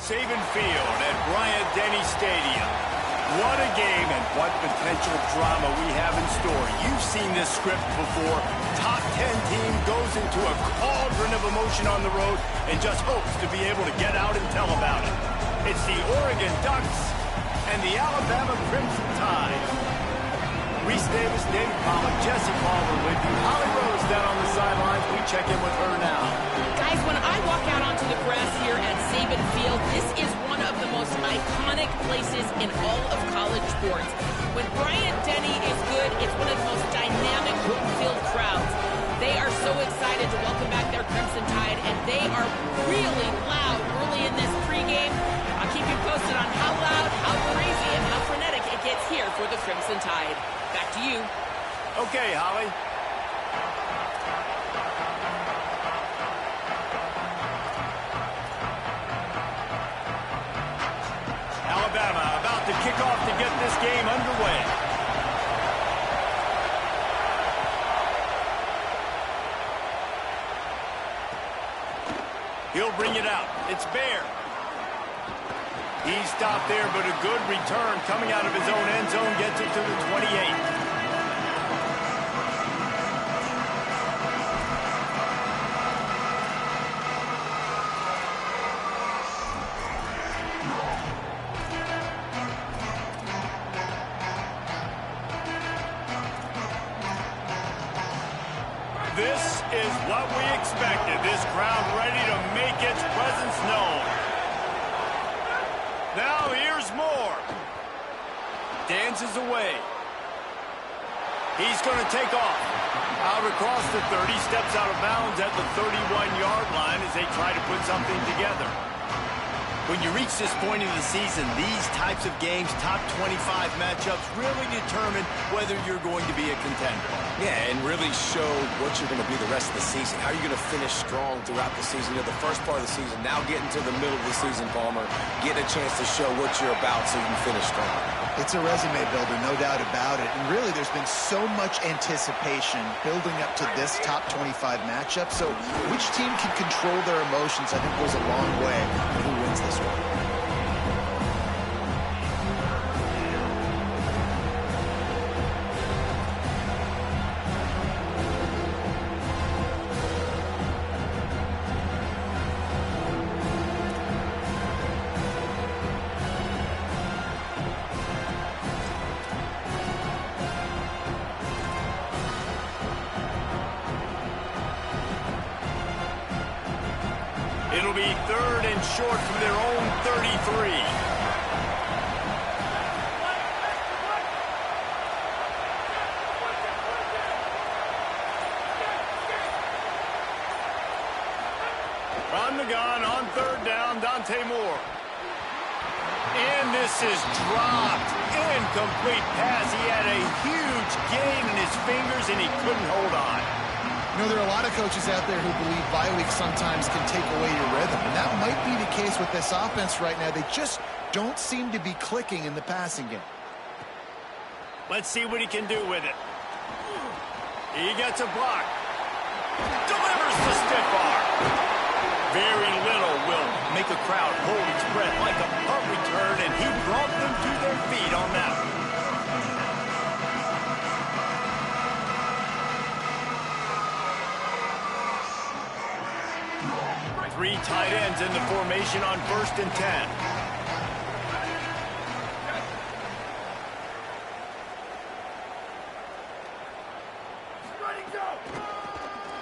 Saban Field at Bryant-Denny Stadium. What a game and what potential drama we have in store. You've seen this script before. Top 10 team goes into a cauldron of emotion on the road and just hopes to be able to get out and tell about it. It's the Oregon Ducks and the Alabama Crimson Tide. Reese Davis, David Pollack, Jesse Palmer with you. Holly Rose down on the sidelines. We check in with her now. Guys, when I walk out onto the grass here at Saban Field, this is one of the most iconic places in all of college sports. When Bryant-Denny is good, it's one of the most dynamic home-field crowds. They are so excited to welcome back their Crimson Tide, and they are really loud early in this pregame. I'll keep you posted on how loud, how crazy, and how frenetic it gets here for the Crimson Tide. Back to you. Okay, Holly. Alabama about to kick off to get this game underway. He'll bring it out. It's Bear. He stopped there, but a good return coming out of his own end zone gets it to the 28. This is what we expected. This crowd ready to make its presence known. Now here's more. Dances away. He's going to take off. Out across the 30, steps out of bounds at the 31-yard line as they try to put something together. When you reach this point in the season, these types of games, top 25 matchups, really determine whether you're going to be a contender. Yeah, and really show what you're going to be the rest of the season. How are you going to finish strong throughout the season? You know, the first part of the season, now getting to the middle of the season, Palmer, getting a chance to show what you're about so you can finish strong. It's a resume builder, no doubt about it. And really, there's been so much anticipation building up to this top 25 matchup. So which team can control their emotions, I think, goes a long way in who wins this one. It'll be 3rd and short from their own 33. On the gun, on 3rd down, Dante Moore. And this is dropped. Incomplete pass. He had a huge gain in his fingers, and he couldn't hold on. You know, there are a lot of coaches out there who believe bye week sometimes can take away your rhythm, and that might be the case with this offense right now. They just don't seem to be clicking in the passing game. Let's see what he can do with it. He gets a block. Delivers the stiff arm. Very little will make a crowd hold its breath like a punt return, and he brought them to their feet on that one. Three tight ends in the formation on 1st and 10.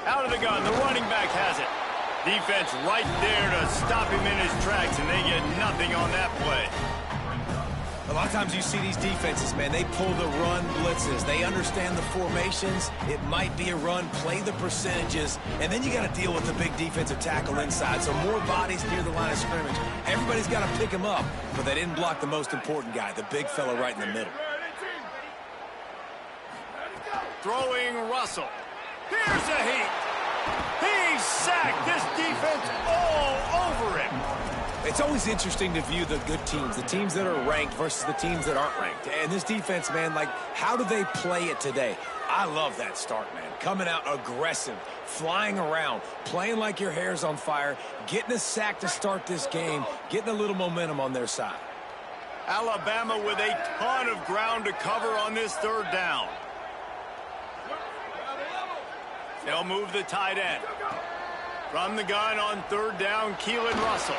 Out of the gun, the running back has it. Defense right there to stop him in his tracks, and they get nothing on that play. A lot of times you see these defenses, man, they pull the run blitzes. They understand the formations. It might be a run, play the percentages, and then you got to deal with the big defensive tackle inside. So more bodies near the line of scrimmage. Everybody's got to pick him up, but they didn't block the most important guy, the big fella right in the middle. Throwing Russell. Here's a heat. He's sacked. This defense all over him. It's always interesting to view the good teams, the teams that are ranked versus the teams that aren't ranked. And this defense, man, like, how do they play it today? I love that start, man. Coming out aggressive, flying around, playing like your hair's on fire, getting a sack to start this game, getting a little momentum on their side. Alabama with a ton of ground to cover on this third down. They'll move the tight end. From the gun on third down, Keelan Russell.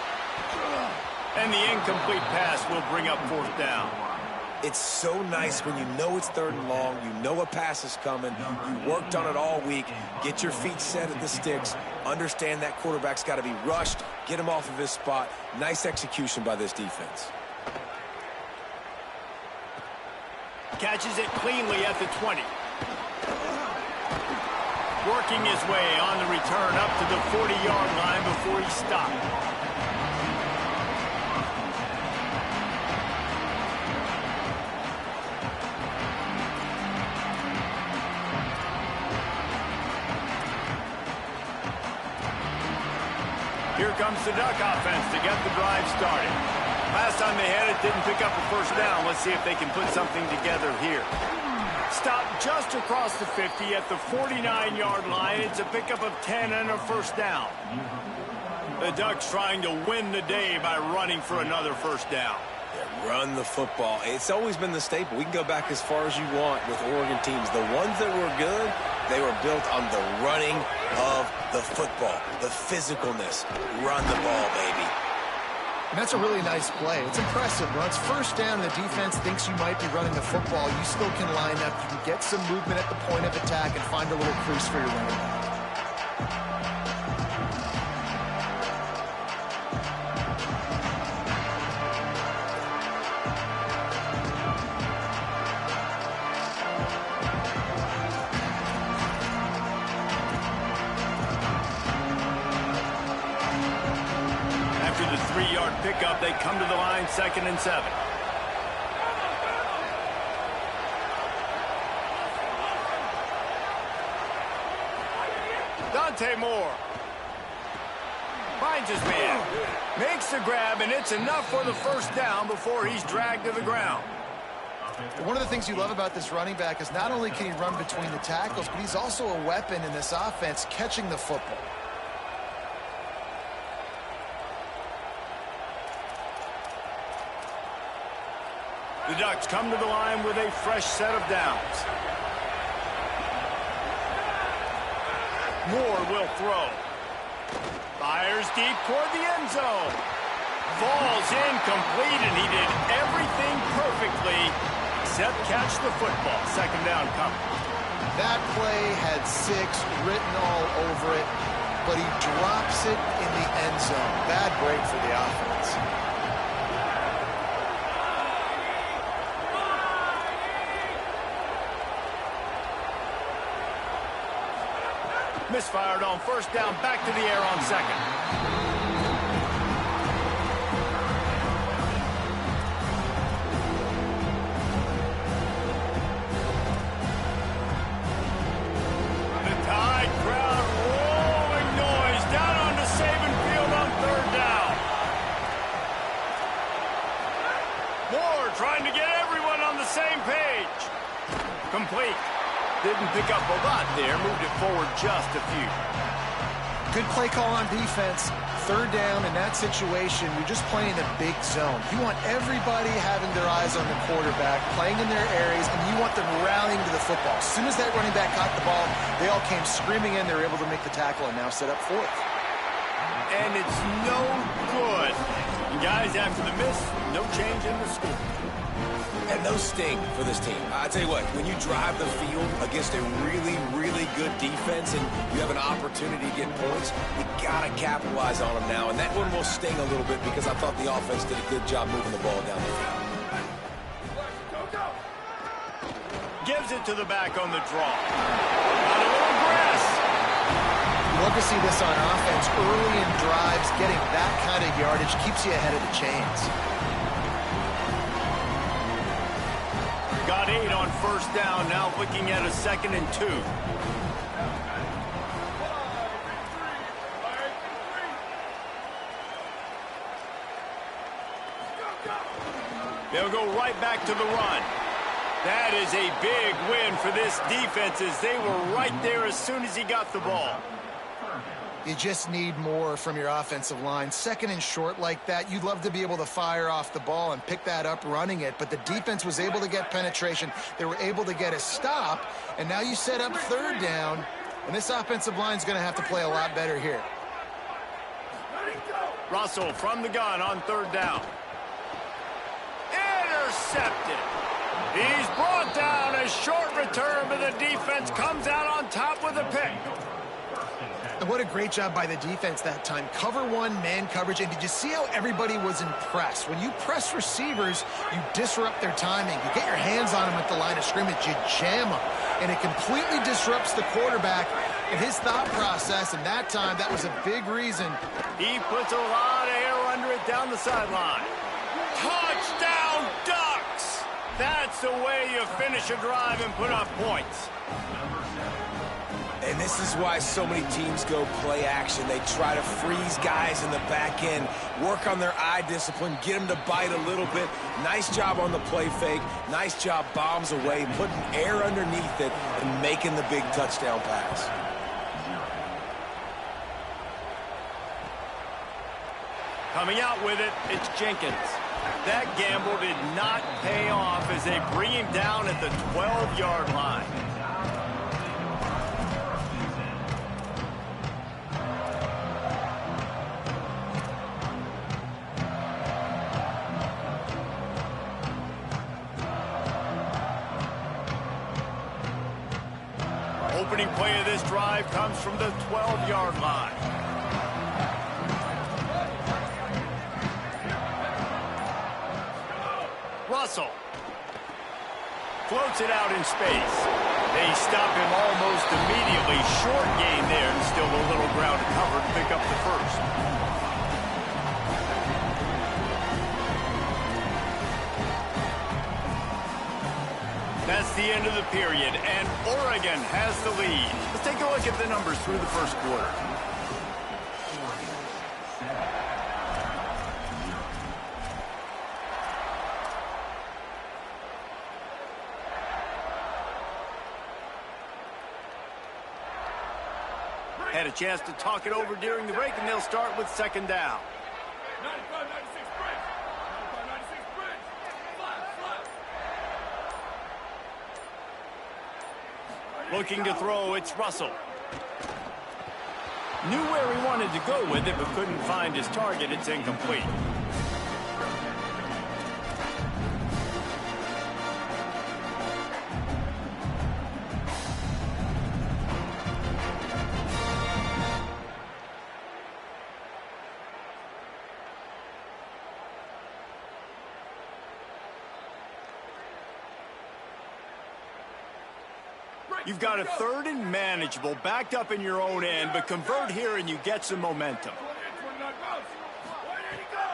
And the incomplete pass will bring up fourth down. It's so nice when you know it's third and long, you know a pass is coming, you worked on it all week, get your feet set at the sticks, understand that quarterback's got to be rushed, get him off of his spot. Nice execution by this defense. Catches it cleanly at the 20. Working his way on the return up to the 40-yard line before he stopped. Here comes the Duck offense to get the drive started. Last time they had it, didn't pick up a first down. Let's see if they can put something together here. Stop just across the 50 at the 49-yard line. It's a pickup of 10 and a first down. The Ducks trying to win the day by running for another first down. Yeah, run the football. It's always been the staple. We can go back as far as you want with Oregon teams. The ones that were good, they were built on the running of the football, the physicalness. Run the ball, baby. And that's a really nice play. It's impressive. When it's first down and the defense thinks you might be running the football, you still can line up. You can get some movement at the point of attack and find a little crease for your running back. Pickup, they come to the line, 2nd and 7. Dante Moore finds his man, makes the grab, and it's enough for the first down before he's dragged to the ground. One of the things you love about this running back is not only can he run between the tackles, but he's also a weapon in this offense catching the football. The Ducks come to the line with a fresh set of downs. Moore will throw. Fires deep toward the end zone. Falls incomplete, and he did everything perfectly except catch the football. 2nd down coming. That play had 6 written all over it, but he drops it in the end zone. Bad break for the offense. Misfired on first down, back to the air on 2nd. The Tide crowd rolling noise down onto Saban Field on 3rd down. Moore trying to get everyone on the same page. Complete. Didn't pick up a lot there, moved it forward just a few. Good play call on defense. 3rd down in that situation, you're just playing a big zone. You want everybody having their eyes on the quarterback, playing in their areas, and you want them rallying to the football. As soon as that running back caught the ball, they all came screaming in. They were able to make the tackle and now set up 4th. And it's no good. And guys, after the miss, no change in the score. And no sting for this team. I tell you what, when you drive the field against a really, really good defense and you have an opportunity to get points, you got to capitalize on them now. And that one will sting a little bit because I thought the offense did a good job moving the ball down the field. Gives it to the back on the draw. On a little grass. You love to see this on offense. Early in drives, getting that kind of yardage keeps you ahead of the chains. Got 8 on first down, now looking at a 2nd and 2. They'll go right back to the run. That is a big win for this defense as they were right there as soon as he got the ball. You just need more from your offensive line. Second and short like that, you'd love to be able to fire off the ball and pick that up running it, but the defense was able to get penetration. They were able to get a stop, and now you set up third down, and this offensive line is going to have to play a lot better here. Russell from the gun on third down. Intercepted. He's brought down. A short return, but the defense comes out on top with a pick. And what a great job by the defense that time. Cover one, man coverage, and did you see how everybody was impressed? When you press receivers, you disrupt their timing. You get your hands on them at the line of scrimmage, you jam them, and it completely disrupts the quarterback and his thought process, and that time, that was a big reason. He puts a lot of air under it down the sideline. Touchdown, Ducks! That's the way you finish a drive and put up points. And this is why so many teams go play action. They try to freeze guys in the back end, work on their eye discipline, get them to bite a little bit. Nice job on the play fake. Nice job bombs away, putting air underneath it and making the big touchdown pass. Coming out with it, it's Jenkins. That gamble did not pay off as they bring him down at the 12-yard line. Opening play of this drive comes from the 12-yard line. Russell floats it out in space. They stop him almost immediately. Short gain there and still a little ground to cover to pick up the first. That's the end of the period, and Oregon has the lead. Let's take a look at the numbers through the first quarter. Had a chance to talk it over during the break, and they'll start with second down. 95-96 Blitz. 95-96 Blitz. Flat. Looking to throw, it's Russell. Knew where he wanted to go with it, but couldn't find his target. It's incomplete. You've got a third and manageable, backed up in your own end, but convert here and you get some momentum.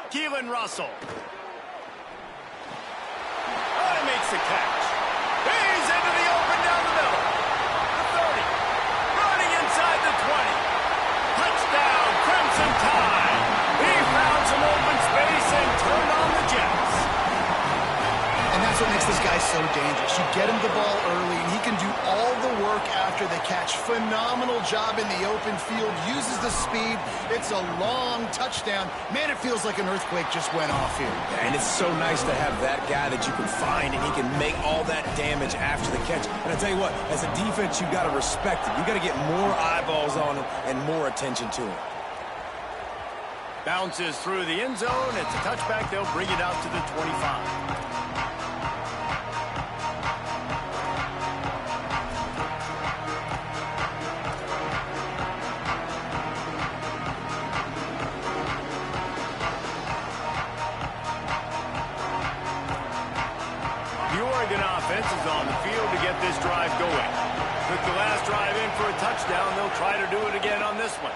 Keelan Russell. Oh, he makes the catch. He's into the open down the middle. The 30. Running inside the 20. Touchdown, Crimson Tide. He found some open space and turned on the Jets. And that's what makes this guy so dangerous. You get him the ball early, and he can do all the work after the catch. Phenomenal job in the open field. Uses the speed. It's a long touchdown. Man, it feels like an earthquake just went off here. And it's so nice to have that guy that you can find, and he can make all that damage after the catch. And I tell you what, as a defense, you've got to respect it. You've got to get more eyeballs on him and more attention to him. Bounces through the end zone. It's a touchback. They'll bring it out to the 25. Is on the field to get this drive going. Took the last drive in for a touchdown. They'll try to do it again on this one.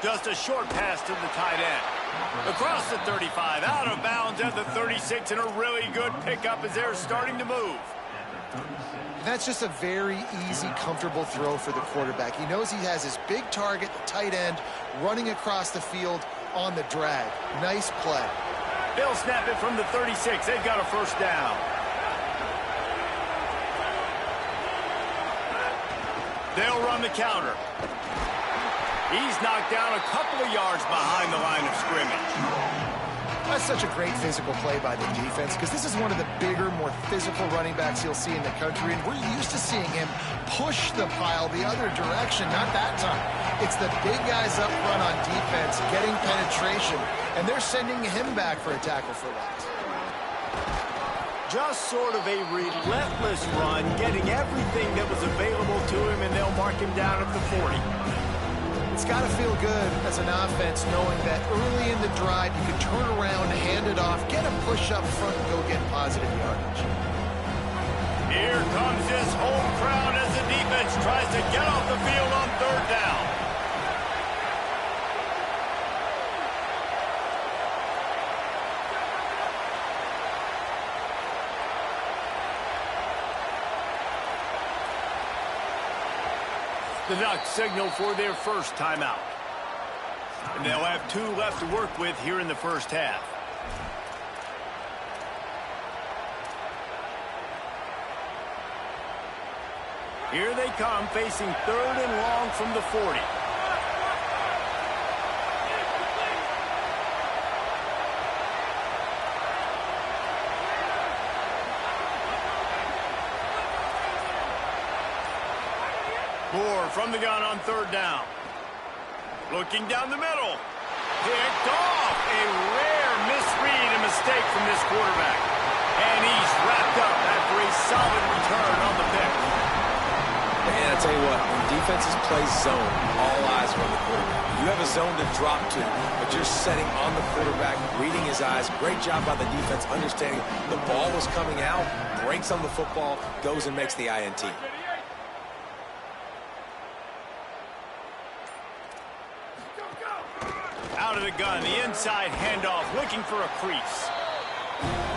Just a short pass to the tight end. Across the 35, out of bounds at the 36, and a really good pickup as they're starting to move. That's just a very easy, comfortable throw for the quarterback. He knows he has his big target, the tight end, running across the field on the drag. Nice play. They'll snap it from the 36. They've got a first down. They'll run the counter. He's knocked down a couple of yards behind the line of scrimmage. That's such a great physical play by the defense because this is one of the bigger, more physical running backs you'll see in the country, and we're used to seeing him push the pile the other direction. Not that time. It's the big guys up front on defense getting penetration, and they're sending him back for a tackle for loss. Just sort of a relentless run, getting everything that was available to him, and they'll mark him down at the 40. It's got to feel good as an offense knowing that early in the drive you can turn around, hand it off, get a push up front, and go get positive yardage. Here comes his home crowd as the defense tries to get off the field on third down. The Ducks signal for their first timeout. And they'll have 2 left to work with here in the first half. Here they come, facing 3rd and long from the 40. Moore from the gun on 3rd down. Looking down the middle. Picked off. A rare misread and mistake from this quarterback. And he's wrapped up after a solid return on the pick. And I tell you what, when defenses play zone, all eyes are on the quarterback. You have a zone to drop to, but you're setting on the quarterback, reading his eyes. Great job by the defense, understanding the ball was coming out, breaks on the football, goes and makes the INT. Out of the gun, the inside handoff, looking for a crease.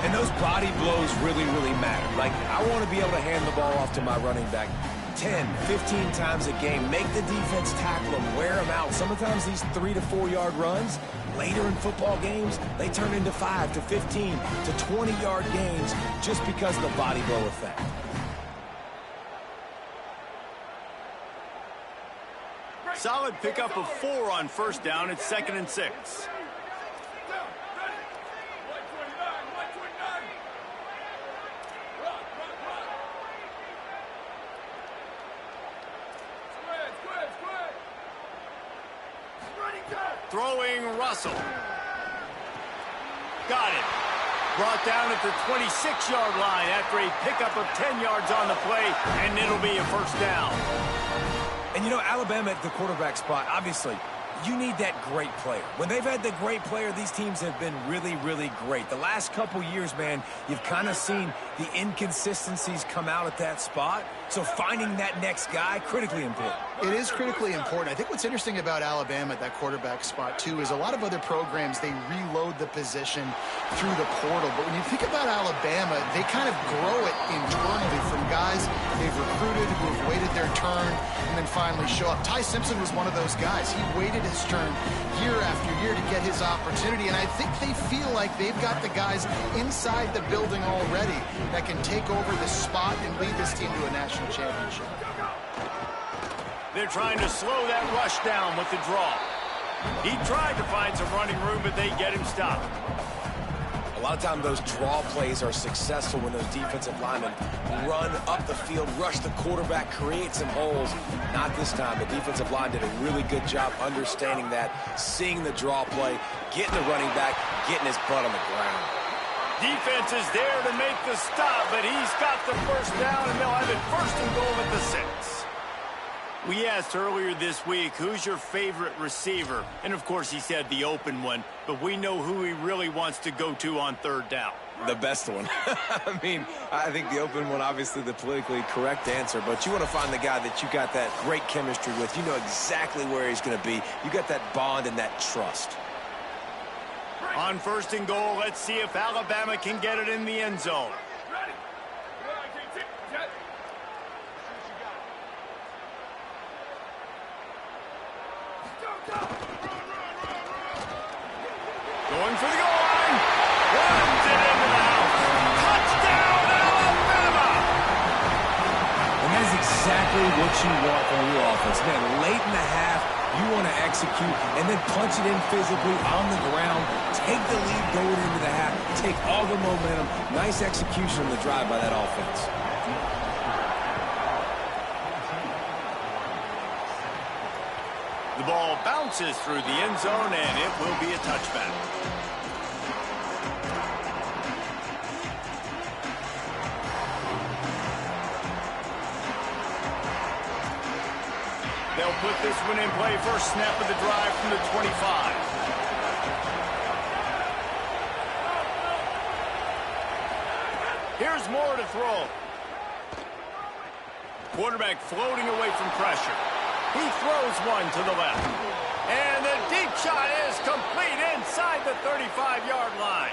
And those body blows really, really matter. Like, I want to be able to hand the ball off to my running back 10, 15 times a game. Make the defense tackle them, wear them out. Sometimes these 3 to 4 yard runs, later in football games, they turn into 5 to 15 to 20 yard gains just because of the body blow effect. Solid pickup of 4 on first down. It's 2nd and 6. Throwing Russell. Got it. Brought down at the 26-yard line after a pickup of 10 yards on the play, and it'll be a first down. And, you know, Alabama at the quarterback spot, obviously, you need that great player. When they've had the great player, these teams have been really, really great. The last couple years, man, you've kind of seen the inconsistencies come out at that spot. So finding that next guy, critically important. It is critically important. I think what's interesting about Alabama at that quarterback spot, too, is a lot of other programs, they reload the position through the portal. But when you think about Alabama, they kind of grow it internally from guys they've recruited who have waited their turn and then finally show up. Ty Simpson was one of those guys. He waited his turn year after year to get his opportunity, and I think they feel like they've got the guys inside the building already that can take over the spot and lead this team to a national championship. They're trying to slow that rush down with the draw. He tried to find some running room, but they get him stopped. A lot of times those draw plays are successful when those defensive linemen run up the field, rush the quarterback, create some holes. Not this time. The defensive line did a really good job understanding that, seeing the draw play, getting the running back, getting his butt on the ground. Defense is there to make the stop, but he's got the first down, and they'll have it 1st and goal at the 6. We asked earlier this week, who's your favorite receiver? And, of course, he said the open one, but we know who he really wants to go to on 3rd down. The best one. I mean, I think the open one, obviously the politically correct answer, but you want to find the guy that you got that great chemistry with. You know exactly where he's going to be. You got that bond and that trust. On 1st and goal, let's see if Alabama can get it in the end zone. Going for the goal line. Runs it into the house. Touchdown, Alabama! And that's exactly what you want from your offense. Man, late in the half, you want to execute and then punch it in physically on the ground. Take the lead going into the half. Take all the momentum. Nice execution on the drive by that offense. The ball bounces through the end zone, and it will be a touchback. They'll put this one in play. First snap of the drive from the 25. Here's Moore to throw. Quarterback floating away from pressure. He throws one to the left. And the deep shot is complete inside the 35-yard line.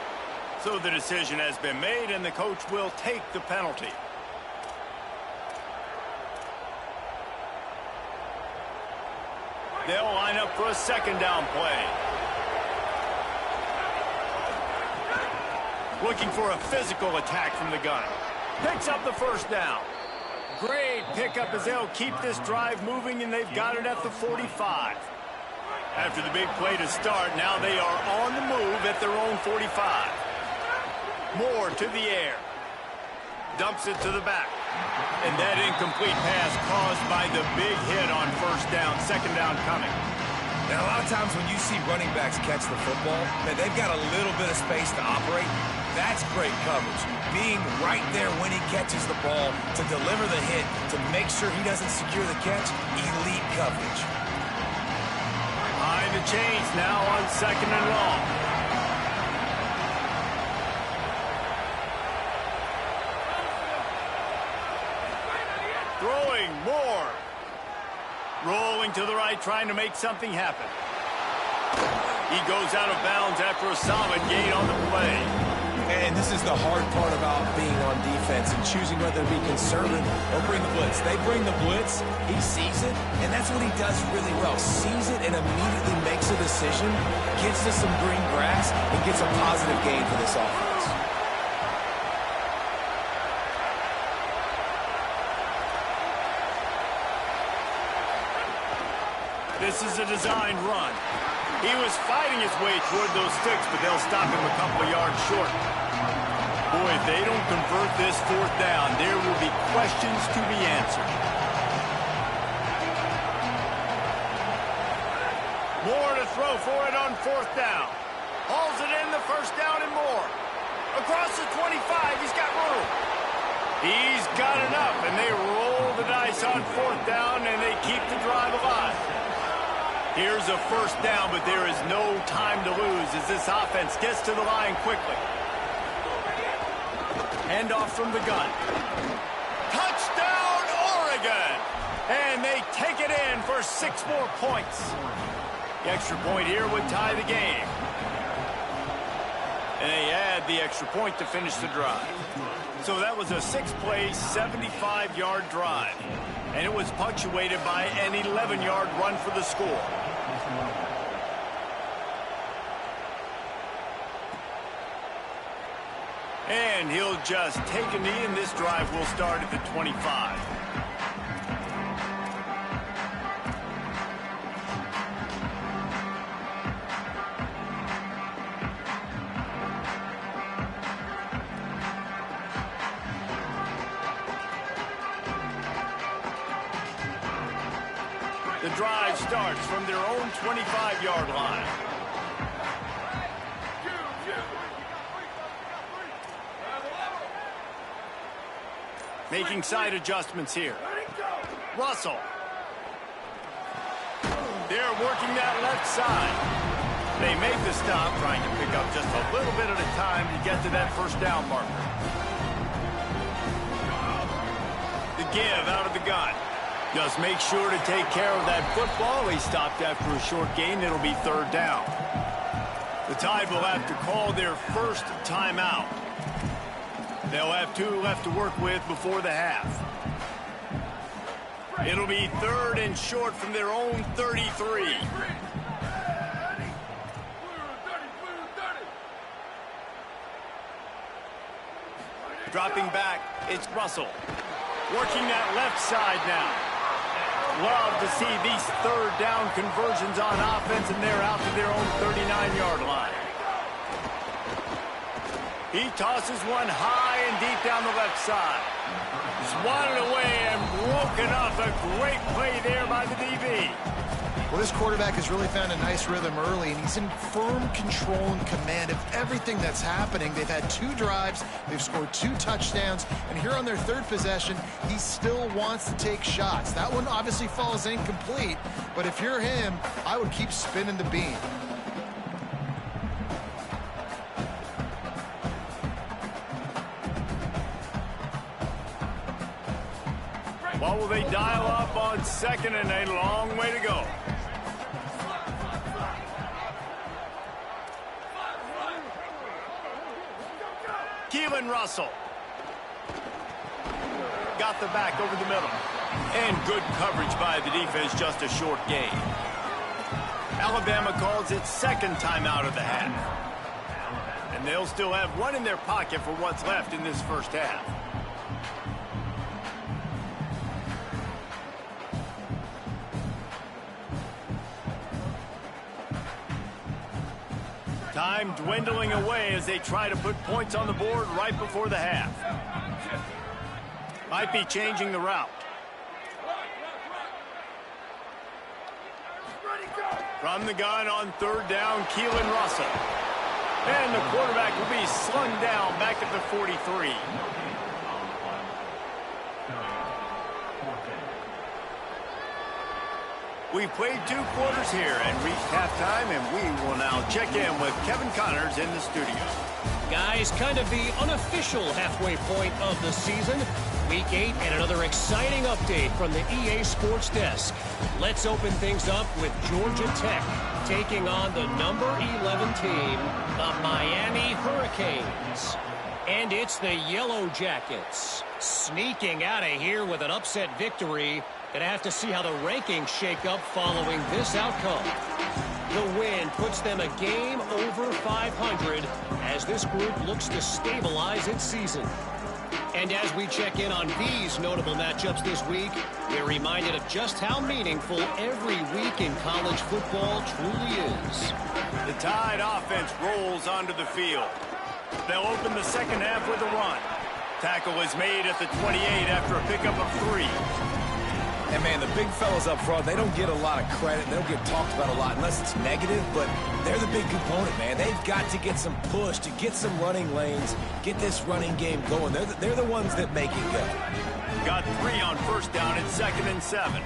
So the decision has been made, and the coach will take the penalty. They'll line up for a second down play. Looking for a physical attack from the gun. Picks up the first down. Great pickup as they'll keep this drive moving, and they've got it at the 45. After the big play to start, now they are on the move at their own 45. Moore to the air. Dumps it to the back. And that incomplete pass caused by the big hit on first down. Second down coming. Now, a lot of times when you see running backs catch the football, man, they've got a little bit of space to operate. That's great coverage. Being right there when he catches the ball to deliver the hit, to make sure he doesn't secure the catch, elite coverage. Behind the chains now on second and long. Throwing Moore. Rolling to the right, trying to make something happen. He goes out of bounds after a solid gain on the play. And this is the hard part about being on defense and choosing whether to be conservative or bring the blitz. They bring the blitz, he sees it, and that's what he does really well. Sees it and immediately makes a decision, gets to some green grass, and gets a positive gain for this offense. This is a designed run. He was fighting his way toward those sticks, but they'll stop him a couple of yards short. Boy, if they don't convert this fourth down, there will be questions to be answered. Moore to throw for it on fourth down. Hauls it in, the first down and more. Across the 25, he's got room. He's got enough, and they roll the dice on fourth down, and they keep the drive alive. Here's a first down, but there is no time to lose as this offense gets to the line quickly. Handoff from the gun. Touchdown, Oregon! And they take it in for 6 more points. The extra point here would tie the game. And they add the extra point to finish the drive. So that was a 6-play, 75-yard drive. And it was punctuated by an 11-yard run for the score. And he'll just take a knee, and this drive will start at the 25. The drive starts from their own 25-yard line. Making side adjustments here. Russell. They're working that left side. They make the stop, trying to pick up just a little bit at a time to get to that first down marker. The give out of the gun. Just make sure to take care of that football. He stopped after a short gain. It'll be third down. The Tide will have to call their first timeout. They'll have 2 left to work with before the half. It'll be third and short from their own 33. Dropping back, it's Russell. Working that left side now. Love to see these third down conversions on offense, and they're out to their own 39-yard line. He tosses one high and deep down the left side. Swatted away and broken up. A great play there by the DB. Well, this quarterback has really found a nice rhythm early, and he's in firm control and command of everything that's happening. They've had 2 drives, they've scored 2 touchdowns, and here on their 3rd possession, he still wants to take shots. That one obviously falls incomplete, but if you're him, I would keep spinning the beam. What will they dial up on 2nd and a long way to go? Keelan Russell. Got the back over the middle. And good coverage by the defense, just a short gain. Alabama calls it 2nd timeout of the half. And they'll still have one in their pocket for what's left in this first half. Time dwindling away as they try to put points on the board right before the half. Might be changing the route. From the gun on 3rd down, Keelan Russell. And the quarterback will be slung down back at the 43. We've played 2 quarters here and reached halftime, and we will now check in with Kevin Connors in the studio. Guys, kind of the unofficial halfway point of the season. Week 8 and another exciting update from the EA Sports Desk. Let's open things up with Georgia Tech taking on the number 11 team, the Miami Hurricanes. And it's the Yellow Jackets sneaking out of here with an upset victory. Gonna have to see how the rankings shake up following this outcome. The win puts them a game over 500 as this group looks to stabilize its season. And as we check in on these notable matchups this week, we're reminded of just how meaningful every week in college football truly is. The Tide offense rolls onto the field. They'll open the second half with a run. Tackle is made at the 28 after a pickup of 3. And, man, the big fellas up front, they don't get a lot of credit. They don't get talked about a lot unless it's negative, but they're the big component, man. They've got to get some push, to get some running lanes, get this running game going. They're the ones that make it go. Got 3 on 1st down at 2nd and 7.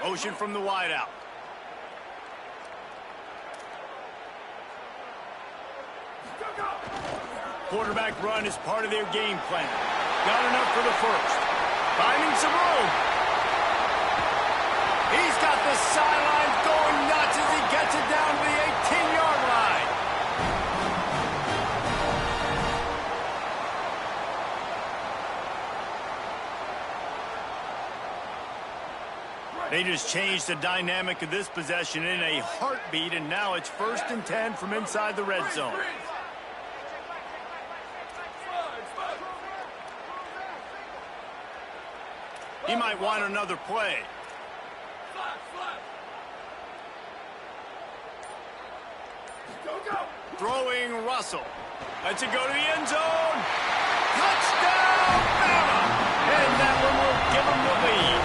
Motion from the wideout. Quarterback run is part of their game plan. Got enough for the first. Finding some room. He's got the sidelines going nuts as he gets it down to the 18-yard line. They just changed the dynamic of this possession in a heartbeat, and now it's 1st and 10 from inside the red zone. He might want another play. Throwing Russell. Lets it go to the end zone. Touchdown, Bama! And that one will give him the lead.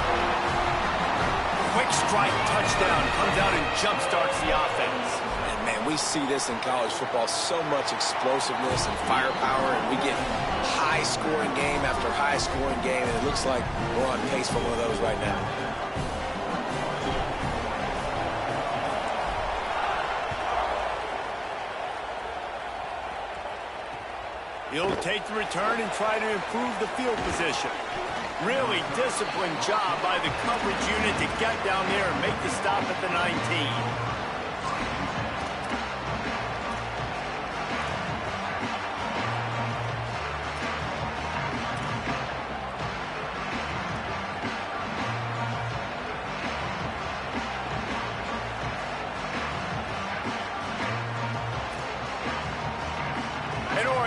Quick strike touchdown comes out and jumpstarts the offense. And, man, we see this in college football, so much explosiveness and firepower, and we get high-scoring game after high-scoring game, and it looks like we're on pace for one of those right now. He'll take the return and try to improve the field position. Really disciplined job by the coverage unit to get down there and make the stop at the 19.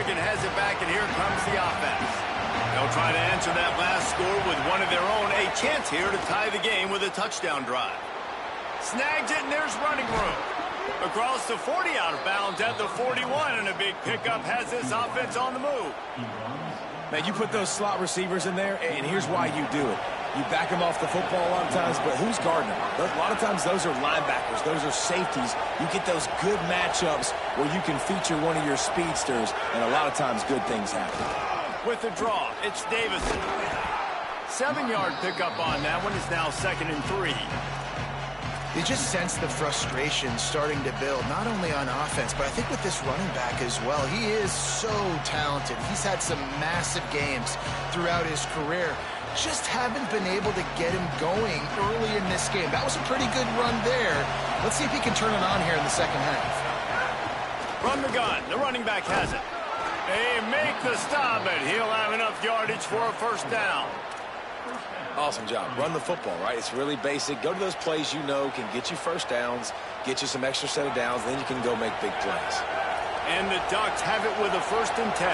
Oregon has it back, and here comes the offense. They'll try to answer that last score with one of their own. A chance here to tie the game with a touchdown drive. Snags it, and there's running room. Across the 40, out of bounds at the 41, and a big pickup has this offense on the move. Man, you put those slot receivers in there, and here's why you do it. You back them off the football a lot of times, but who's guarding them? A lot of times those are linebackers. Those are safeties. You get those good matchups where you can feature one of your speedsters, and a lot of times good things happen. With the draw, it's Davison. 7-yard pickup on that one. Is now 2nd and 3. You just sense the frustration starting to build, not only on offense, but I think with this running back as well. He is so talented. He's had some massive games throughout his career. Just haven't been able to get him going early in this game. That was a pretty good run there. Let's see if he can turn it on here in the second half. From the gun, the running back has it. They make the stop, but he'll have enough yardage for a first down. Awesome job. Run the football, right? It's really basic. Go to those plays you know can get you first downs, get you some extra set of downs, then you can go make big plays. And the Ducks have it with a 1st and 10.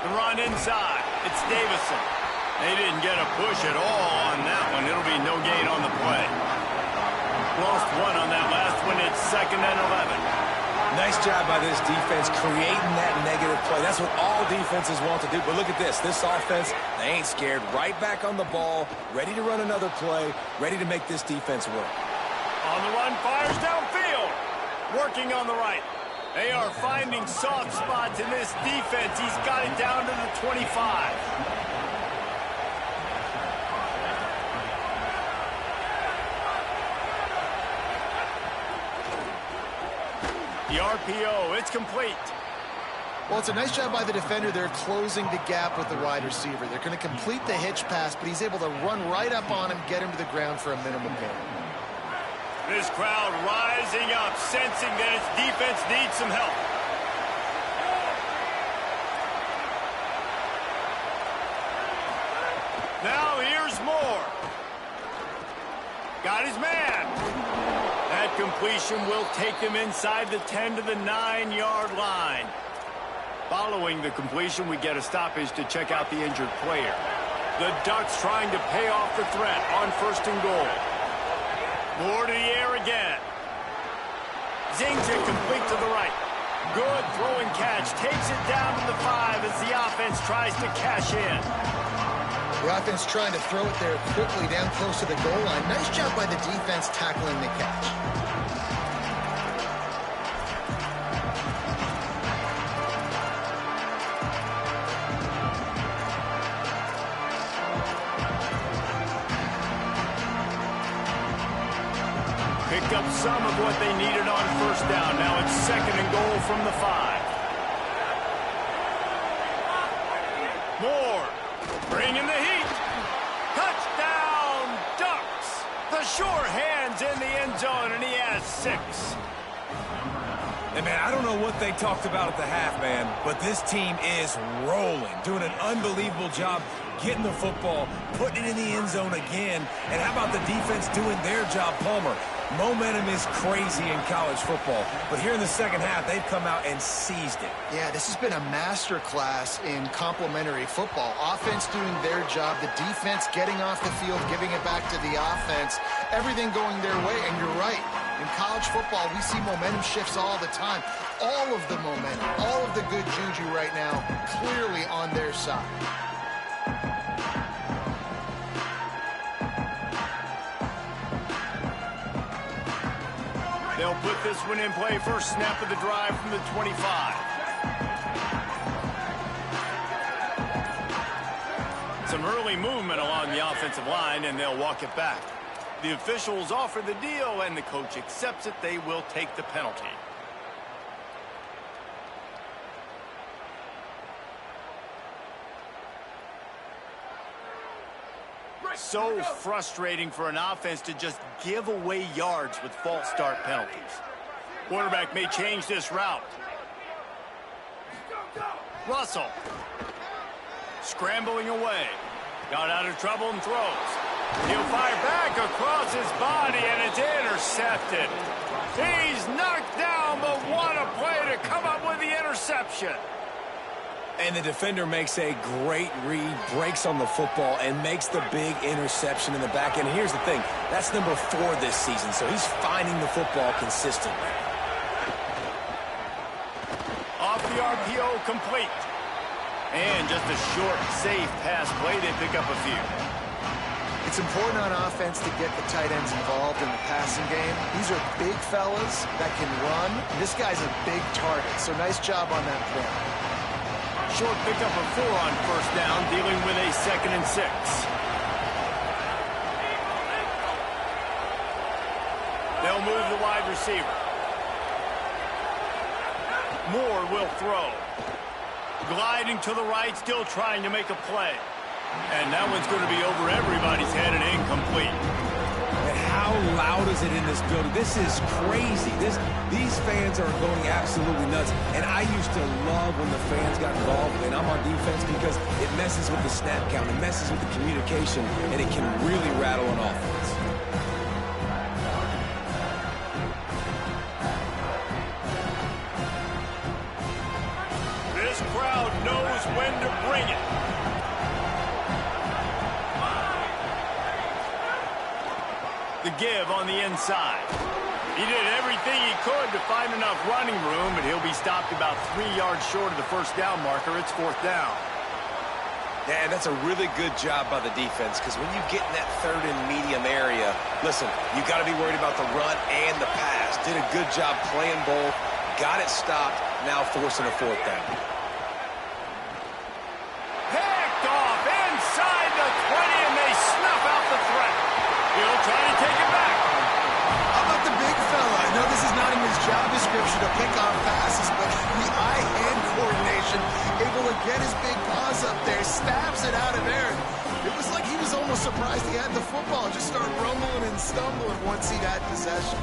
The run inside. It's Davison. They didn't get a push at all on that one. It'll be no gain on the play. Lost one on that last one. It's 2nd and 11. Nice job by this defense creating that negative play. That's what all defenses want to do. But look at this. This offense, they ain't scared. Right back on the ball, ready to run another play, ready to make this defense work. On the run, fires downfield. Working on the right. They are finding soft spots in this defense. He's got it down to the 25. The RPO, it's complete. Well, it's a nice job by the defender. They're closing the gap with the wide receiver. They're going to complete the hitch pass, but he's able to run right up on him, get him to the ground for a minimum gain. This crowd rising up, sensing that its defense needs some help. Now here's Moore. Got his man. That completion will take them inside the 10 to the 9-yard line. Following the completion, we get a stoppage to check out the injured player. The Ducks trying to pay off the threat on 1st and goal. More to the air again. Zings it complete to the right. Good throwing catch. Takes it down to the 5 as the offense tries to cash in. The offense trying to throw it there quickly down close to the goal line. Nice job by the defense tackling the catch. Picked up some of what they needed on 1st down. Now it's 2nd and goal from the 5. Moore bringing the heat. Touchdown, Ducks. The sure hands in the end zone, and he has 6. Hey, man, I don't know what they talked about at the half, man, but this team is rolling, doing an unbelievable job getting the football, putting it in the end zone again. And how about the defense doing their job, Palmer? Momentum is crazy in college football, but here in the second half, they've come out and seized it. Yeah, this has been a master class in complementary football. Offense doing their job, the defense getting off the field, giving it back to the offense, everything going their way. And you're right, in college football, we see momentum shifts all the time. All of the momentum, all of the good juju right now, clearly on their side. They'll put this one in play. First snap of the drive from the 25. Some early movement along the offensive line, and they'll walk it back. The officials offer the deal, and the coach accepts it. They will take the penalty. So frustrating for an offense to just give away yards with false start penalties. Quarterback may change this route. Russell scrambling away. Got out of trouble and throws. He'll fire back across his body, and it's intercepted. He's knocked down, but what a play to come up with the interception. And the defender makes a great read, breaks on the football, and makes the big interception in the back end. Here's the thing. That's number 4 this season, so he's finding the football consistently. Off the RPO, complete. And just a short, safe pass play. They pick up a few. It's important on offense to get the tight ends involved in the passing game. These are big fellas that can run. This guy's a big target, so nice job on that play. Short picked up a 4 on first down, dealing with a 2nd and 6. They'll move the wide receiver. Moore will throw. Gliding to the right, still trying to make a play. And that one's going to be over everybody's head and incomplete. And how loud is it in this building? This is crazy. These fans are going absolutely nuts. And I used to love when the fans got involved, and I'm on defense, because it messes with the snap count, it messes with the communication, and it can really rattle an offense. This crowd knows when to bring it. The give on the inside. He did everything he could to find enough running room, but he'll be stopped about 3 yards short of the first down marker. It's 4th down. Yeah, that's a really good job by the defense, because when you get in that 3rd and medium area, listen, you got to be worried about the run and the pass. Did a good job playing both, got it stopped, now forcing a 4th down. Picked off inside the 20, and they snuff out the threat. He'll try to take it back. How about the big fella? I know this is not in his job description to pick off passes, but the eye-hand coordination, able to get his big paws up there, stabs it out of there. It was like he was almost surprised he had the football, just started rumbling and stumbling once he had possession.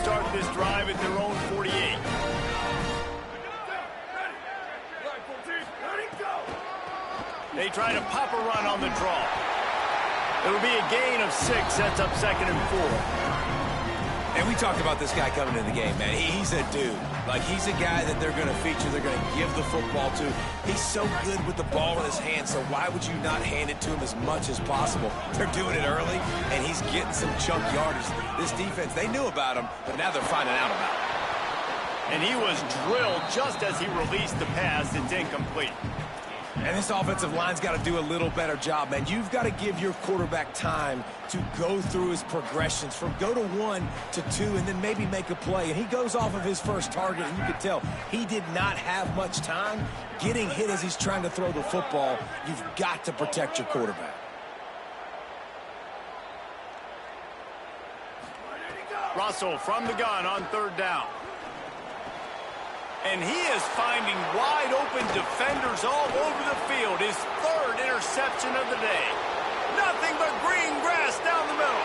Start this drive at their own 48. They try to pop a run on the draw. It'll be a gain of 6, sets up 2nd and 4. And we talked about this guy coming into the game, man. He's a dude. Like, he's a guy that they're going to feature, they're going to give the football to. He's so good with the ball in his hand, so why would you not hand it to him as much as possible? They're doing it early, and he's getting some chunk yardage. This defense, they knew about him, but now they're finding out about him. And he was drilled just as he released the pass. It's incomplete. And this offensive line's got to do a little better job, man. You've got to give your quarterback time to go through his progressions from go to 1 to 2 and then maybe make a play. And he goes off of his first target, and you can tell he did not have much time getting hit as he's trying to throw the football. You've got to protect your quarterback. Russell from the gun on 3rd down. And he is finding wide-open defenders all over the field. His 3rd interception of the day. Nothing but green grass down the middle.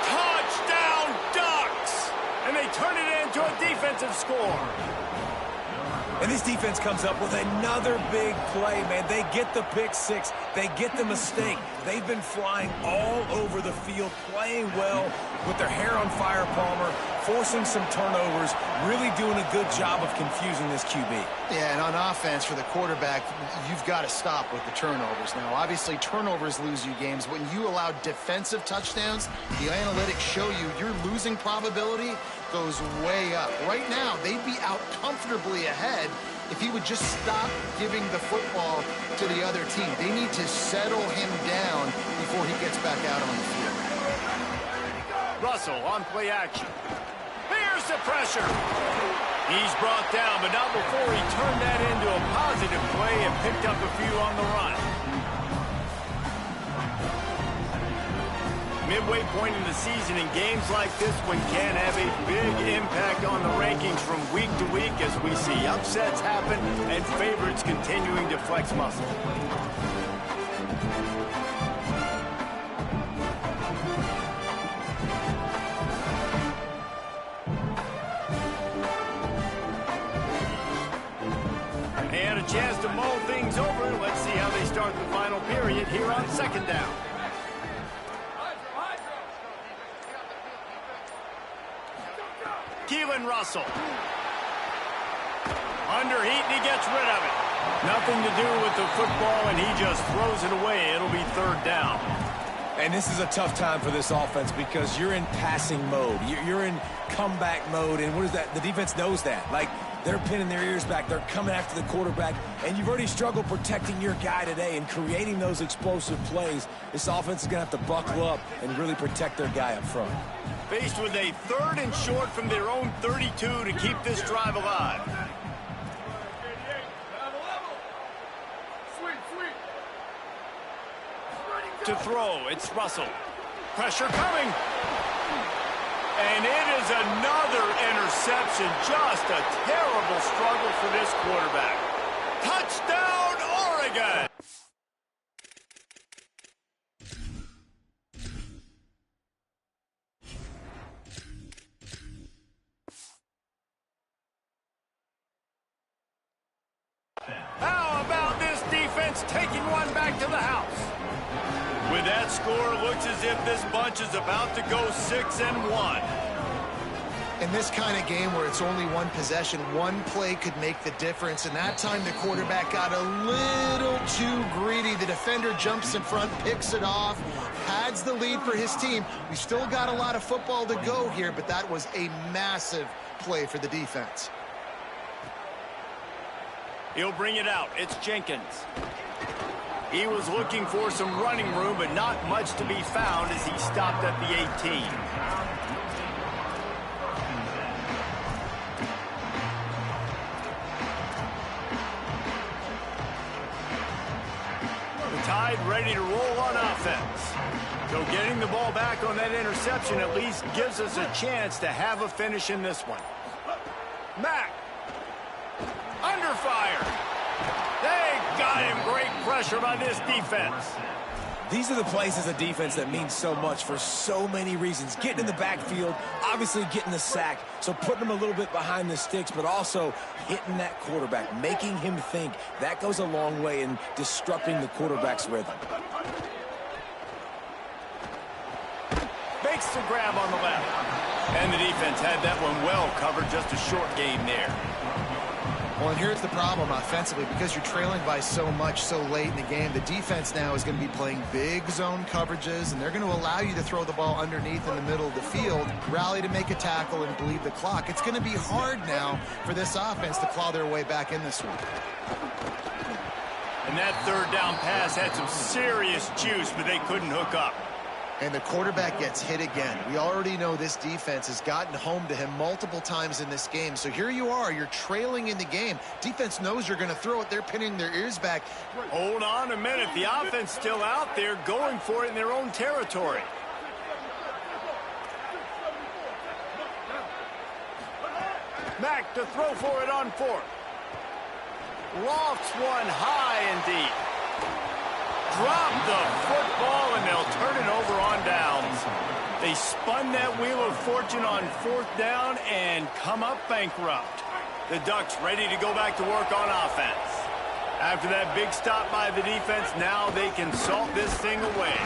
Touchdown, Ducks! And they turn it into a defensive score. And this defense comes up with another big play, man. They get the pick 6. They get the mistake. They've been flying all over the field, playing well with their hair on fire, Palmer, forcing some turnovers, really doing a good job of confusing this QB. Yeah, and on offense for the quarterback, you've got to stop with the turnovers. Now, obviously, turnovers lose you games. When you allow defensive touchdowns, the analytics show you your losing probability goes way up. Right now, they'd be out comfortably ahead if he would just stop giving the football to the other team. They need to settle him down before he gets back out on the field. Russell on play action. Here's the pressure. He's brought down, but not before he turned that into a positive play and picked up a few on the run. Midway point in the season, in games like this one can have a big impact on the rankings from week to week as we see upsets happen and favorites continuing to flex muscle. a chance to mull things over. Let's see how they start the final period here on second down. Keelan Russell. Under heat, and he gets rid of it. Nothing to do with the football, and he just throws it away. It'll be third down. And this is a tough time for this offense because you're in passing mode. You're in comeback mode, and what is that? The defense knows that. Like, they're pinning their ears back. They're coming after the quarterback, and you've already struggled protecting your guy today and creating those explosive plays. This offense is going to have to buckle up and really protect their guy up front. Faced with a 3rd and short from their own 32 to keep this drive alive. To throw, it's Russell. Pressure coming. And it is another interception. Just a terrible struggle for this quarterback. Touchdown, Oregon! How about this defense taking one back to the house? With that score, it looks as if this bunch is about to go 6-1. In this kind of game where it's only one possession, one play could make the difference. And that time the quarterback got a little too greedy. The defender jumps in front, picks it off, pads the lead for his team. We still got a lot of football to go here, but that was a massive play for the defense. He'll bring it out. It's Jenkins. He was looking for some running room, but not much to be found as he stopped at the 18. The Tide ready to roll on offense. So getting the ball back on that interception at least gives us a chance to have a finish in this one. Mack. Under fire. They got him. Great pressure by this defense. These are the plays as a defense that mean so much for so many reasons. Getting in the backfield, obviously getting the sack, so putting him a little bit behind the sticks, but also hitting that quarterback, making him think. That goes a long way in disrupting the quarterback's rhythm. Makes the grab on the left. And the defense had that one well covered, just a short gain there. Well, and here's the problem offensively. Because you're trailing by so much so late in the game, the defense now is going to be playing big zone coverages, and they're going to allow you to throw the ball underneath in the middle of the field, rally to make a tackle, and bleed the clock. It's going to be hard now for this offense to claw their way back in this one. And that third down pass had some serious juice, but they couldn't hook up. And the quarterback gets hit again. We already know this defense has gotten home to him multiple times in this game. So here you are, you're trailing in the game. Defense knows you're going to throw it. They're pinning their ears back. Hold on a minute. The offense still out there going for it in their own territory. Mack to throw for it on 4th. Lofts one high and deep. Drop the football, and they'll turn it over on downs. They spun that wheel of fortune on 4th down and come up bankrupt. The Ducks ready to go back to work on offense. After that big stop by the defense, now they can salt this thing away.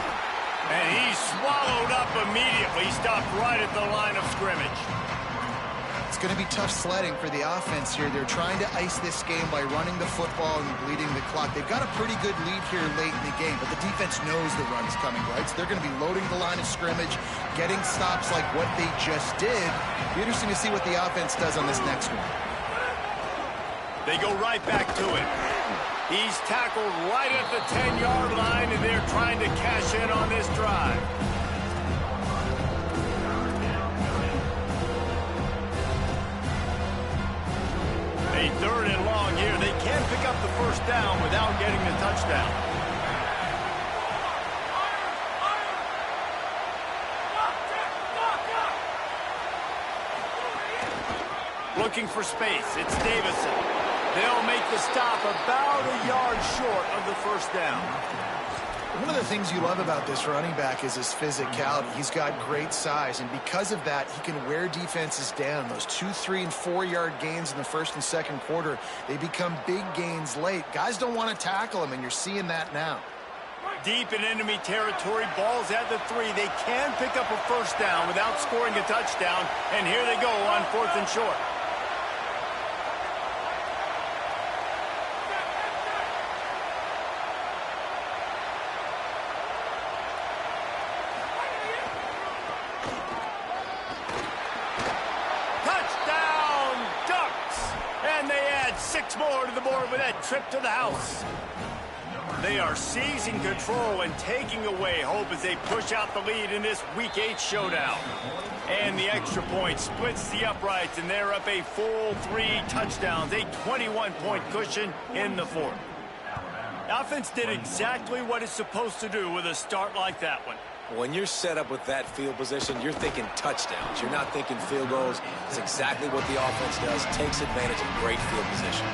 And he swallowed up immediately, stopped right at the line of scrimmage. It's going to be tough sledding for the offense here. They're trying to ice this game by running the football and bleeding the clock. They've got a pretty good lead here late in the game, but the defense knows the run is coming, right? So they're going to be loading the line of scrimmage, getting stops like what they just did. Be interesting to see what the offense does on this next one. They go right back to it. He's tackled right at the 10-yard line, and they're trying to cash in on this drive. A 3rd and long here. They can't pick up the first down without getting the touchdown. Looking for space. It's Davison. They'll make the stop about a yard short of the first down. One of the things you love about this running back is his physicality. He's got great size, and because of that, he can wear defenses down. Those 2, 3, and 4-yard gains in the first and second quarter, they become big gains late. Guys don't want to tackle him, and you're seeing that now. Deep in enemy territory, ball's at the 3. They can pick up a first down without scoring a touchdown, and here they go on 4th and short. Touchdown, Ducks! And they add 6 more to the board with that trip to the house. They are seizing control and taking away hope as they push out the lead in this Week 8 showdown. And the extra point splits the uprights, and they're up a full 3 touchdowns, a 21-point cushion in the 4th. The offense did exactly what it's supposed to do with a start like that one. When you're set up with that field position, you're thinking touchdowns. You're not thinking field goals. It's exactly what the offense does, takes advantage of great field position.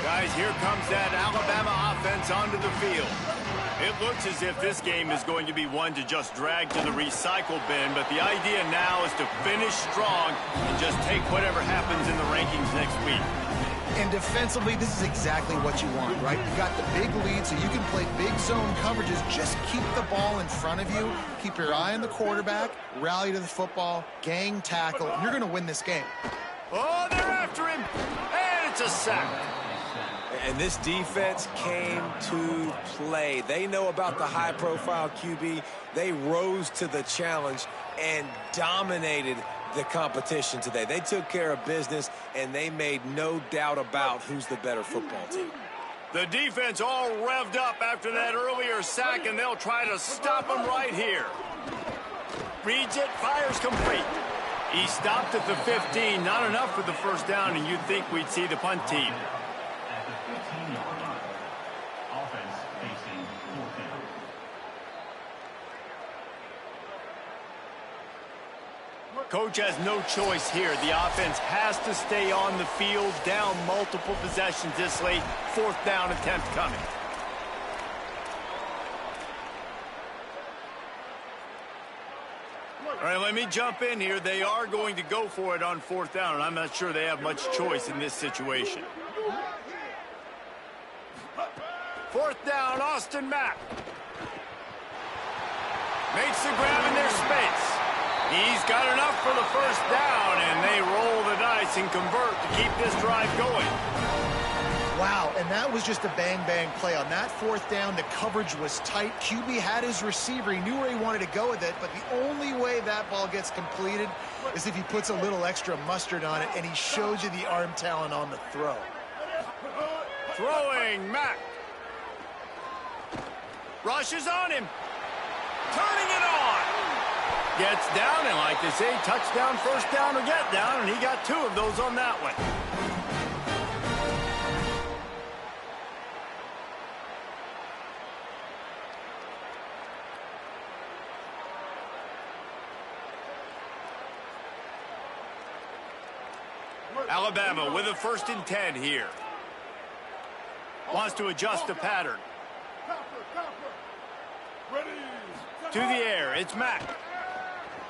Guys, here comes that Alabama offense onto the field. It looks as if this game is going to be one to just drag to the recycle bin, but the idea now is to finish strong and just take whatever happens in the rankings next week. And defensively, this is exactly what you want, right? You got the big lead, so you can play big zone coverages. Just keep the ball in front of you. Keep your eye on the quarterback. Rally to the football. Gang tackle. You're going to win this game. Oh, they're after him. And it's a sack. And this defense came to play. They know about the high-profile QB. They rose to the challenge and dominated the competition today. They took care of business, and they made no doubt about who's the better football team. The defense all revved up after that earlier sack, and they'll try to stop him right here. Reads it, fires complete. He stopped at the 15. Not enough for the first down, and you'd think we'd see the punt team. Coach has no choice here. The offense has to stay on the field, down multiple possessions this late. 4th down attempt coming. All right, let me jump in here. They are going to go for it on 4th down, and I'm not sure they have much choice in this situation. 4th down, Austin Mack. Makes the grab in their space. He's got enough for the first down, and they roll the dice and convert to keep this drive going. Wow, and that was just a bang-bang play. On that 4th down, the coverage was tight. QB had his receiver. He knew where he wanted to go with it, but the only way that ball gets completed is if he puts a little extra mustard on it, and he shows you the arm talent on the throw. Throwing, Mack. Rushes on him. Turning it on. Gets down, and like they say, touchdown, first down, or get down, and he got 2 of those on that one. Alabama with a 1st and 10 here. Wants to adjust the pattern. To the air, it's Mack.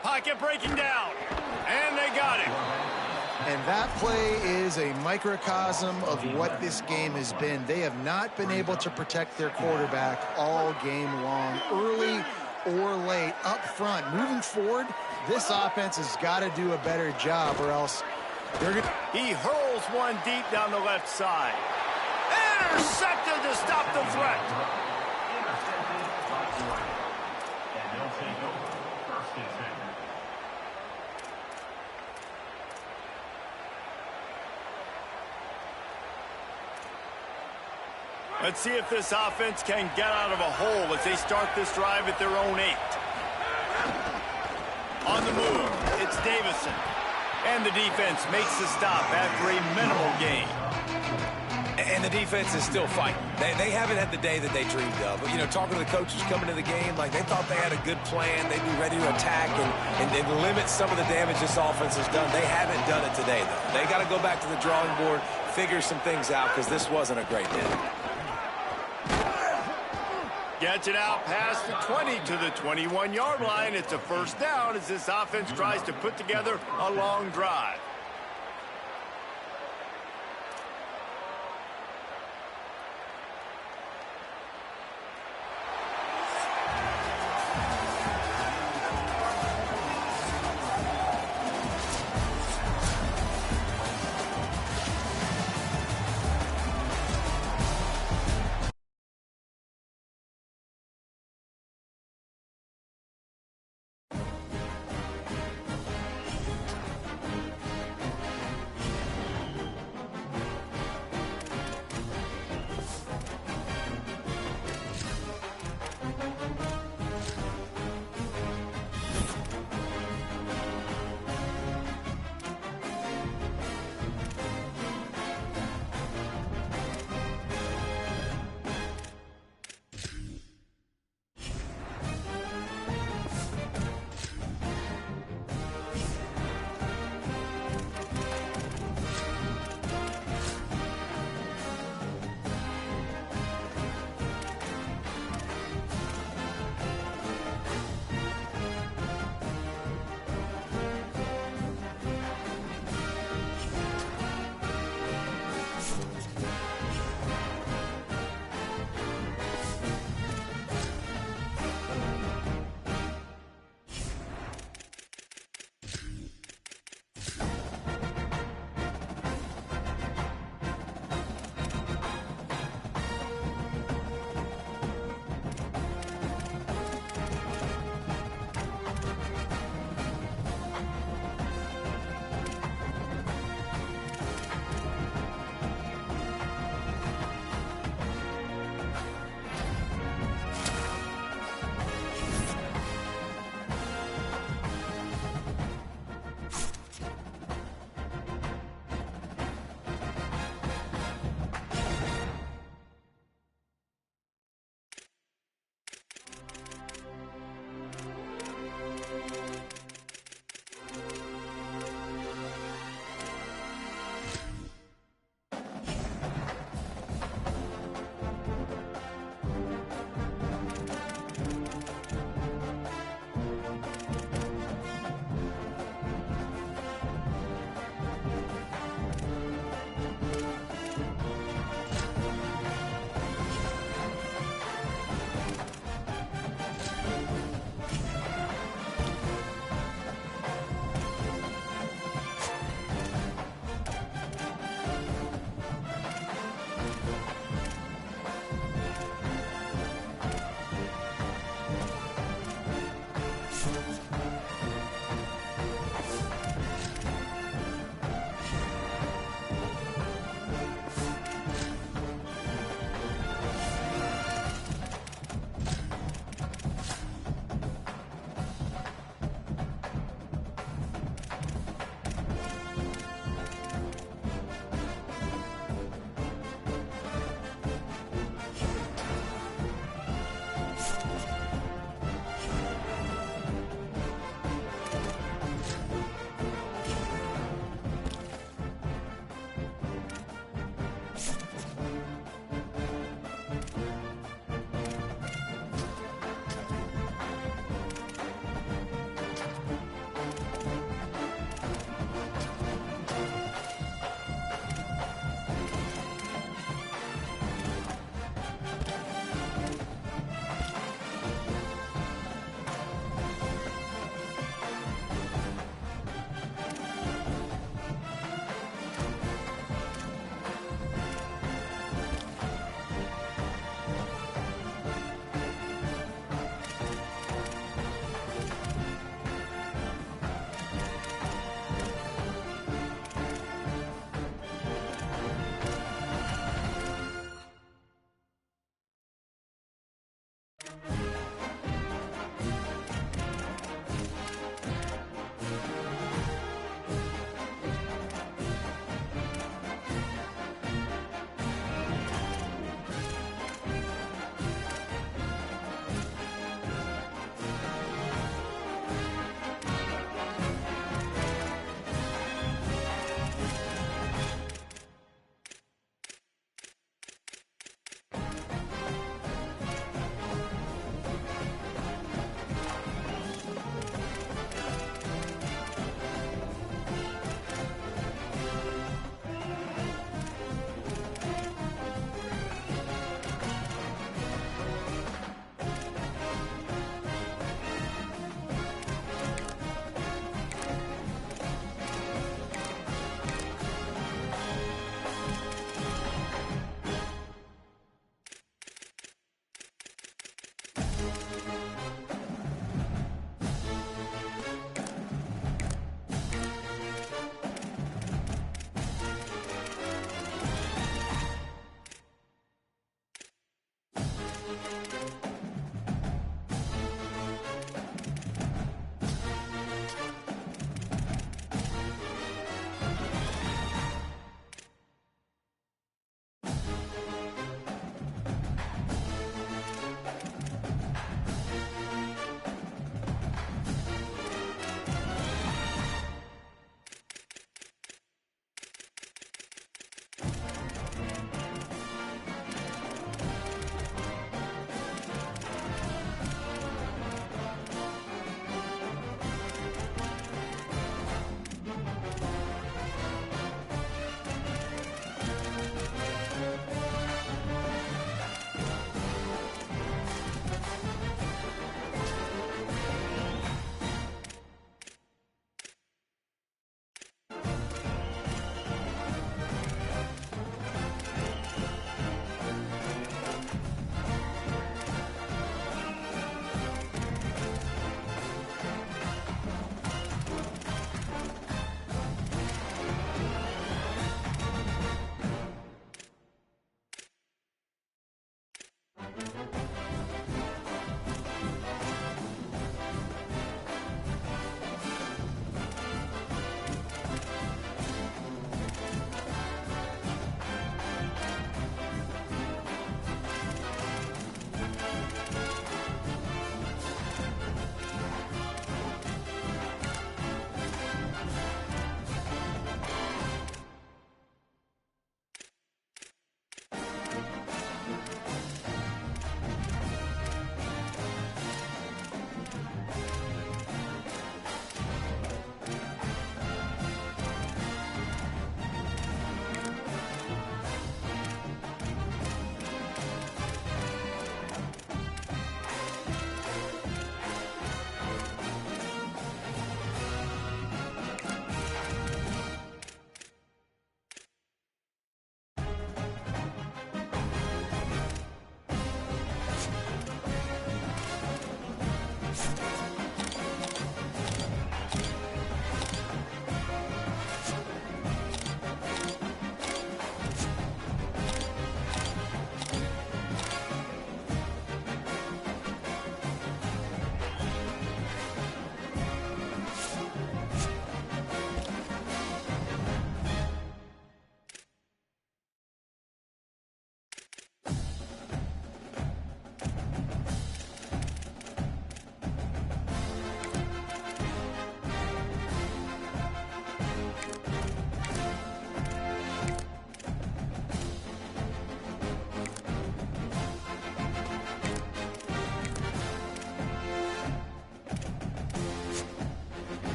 Pocket breaking down, and they got him. And that play is a microcosm of what this game has been. They have not been able to protect their quarterback all game long, early or late, up front. Moving forward, this offense has got to do a better job, or else they're going to... He hurls one deep down the left side. Intercepted to stop the threat. Let's see if this offense can get out of a hole as they start this drive at their own 8. On the move, it's Davison. And the defense makes the stop after a minimal gain. And the defense is still fighting. They haven't had the day that they dreamed of. But, you know, talking to the coaches coming to the game, like they thought they had a good plan. They'd be ready to attack and limit some of the damage this offense has done. They haven't done it today, though. They got to go back to the drawing board, figure some things out, because this wasn't a great day. Gets it out past the 20 to the 21-yard line. It's a first down as this offense tries to put together a long drive.